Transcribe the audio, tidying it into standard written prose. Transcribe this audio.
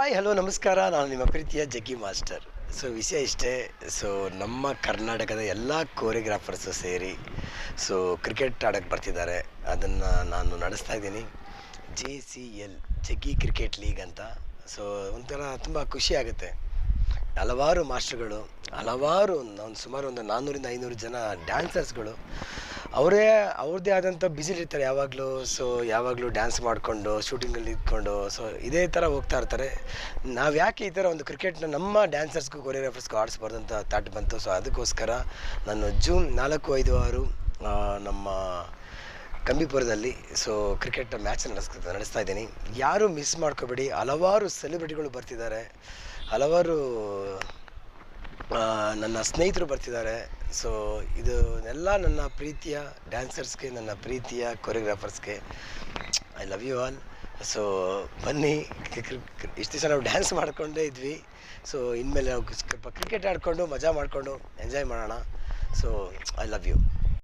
Hi hello ನಮಸ್ಕಾರ. ನಾನು ನಿಮ್ಮ ಪ್ರೀತಿಯ ಜಗ್ಗಿ ಮಾಸ್ಟರ್. ವಿಷಯ ಇಷ್ಟೇ. ನಮ್ಮ ಕರ್ನಾಟಕದ ಎಲ್ಲ ಕೋರಿಯೋಗ್ರಾಫರ್ಸು ಸೇರಿ ಕ್ರಿಕೆಟ್ ಆಡೋಕ್ಕೆ ಬರ್ತಿದ್ದಾರೆ. ಅದನ್ನು ನಾನು ನಡೆಸ್ತಾ ಇದ್ದೀನಿ. JCL ಜಗ್ಗಿ ಕ್ರಿಕೆಟ್ ಲೀಗ್ ಅಂತ. ಒಂಥರ ತುಂಬ ಖುಷಿ ಆಗುತ್ತೆ. ಹಲವಾರು ಮಾಸ್ಟರ್ಗಳು, ಸುಮಾರು ಒಂದು 400ರಿಂದ 500 ಜನ ಡ್ಯಾನ್ಸರ್ಸ್ಗಳು ಅವ್ರದ್ದೇ ಆದಂಥ ಬ್ಯುಸಿಲಿರ್ತಾರೆ ಯಾವಾಗಲೂ. ಯಾವಾಗಲೂ ಡ್ಯಾನ್ಸ್ ಮಾಡಿಕೊಂಡು ಶೂಟಿಂಗಲ್ಲಿ ಇದ್ಕೊಂಡು ಇದೇ ಥರ ಹೋಗ್ತಾ ಇರ್ತಾರೆ. ನಾವು ಯಾಕೆ ಈ ಥರ ಒಂದು ಕ್ರಿಕೆಟ್ನ ನಮ್ಮ ಡ್ಯಾನ್ಸರ್ಸ್ಗೂ ಕೊರಿಯೋಗ್ರಾಫರ್ಸ್ಗೂ ಆಡಿಸ್ಬಾರ್ದು ಅಂತ ತಾಟ್ ಬಂತು. ಅದಕ್ಕೋಸ್ಕರ ನಾನು ಜೂನ್ 4, 5, 6 ನಮ್ಮ ಕಂಬಿಪುರದಲ್ಲಿ ಕ್ರಿಕೆಟ್ ಮ್ಯಾಚ್ ನಡೆಸ್ತಾ ಇದ್ದೀನಿ. ಯಾರೂ ಮಿಸ್ ಮಾಡ್ಕೋಬೇಡಿ. ಹಲವಾರು ಸೆಲೆಬ್ರಿಟಿಗಳು ಬರ್ತಿದ್ದಾರೆ, ಹಲವಾರು ನನ್ನ ಸ್ನೇಹಿತರು ಬರ್ತಿದ್ದಾರೆ. ಇದನ್ನೆಲ್ಲ ನನ್ನ ಪ್ರೀತಿಯ ಡ್ಯಾನ್ಸರ್ಸ್ಗೆ, ನನ್ನ ಪ್ರೀತಿಯ ಕೊರಿಯೋಗ್ರಾಫರ್ಸ್ಗೆ ಐ ಲವ್ ಯು ಆಲ್. ಬನ್ನಿ. ಇಷ್ಟು ದಿವಸ ನಾವು ಡ್ಯಾನ್ಸ್ ಮಾಡ್ಕೊಂಡೇ ಇದ್ವಿ. ಇನ್ಮೇಲೆ ನಾವು ಸ್ವಲ್ಪ ಕ್ರಿಕೆಟ್ ಆಡಿಕೊಂಡು ಮಜಾ ಮಾಡಿಕೊಂಡು ಎಂಜಾಯ್ ಮಾಡೋಣ. I love you.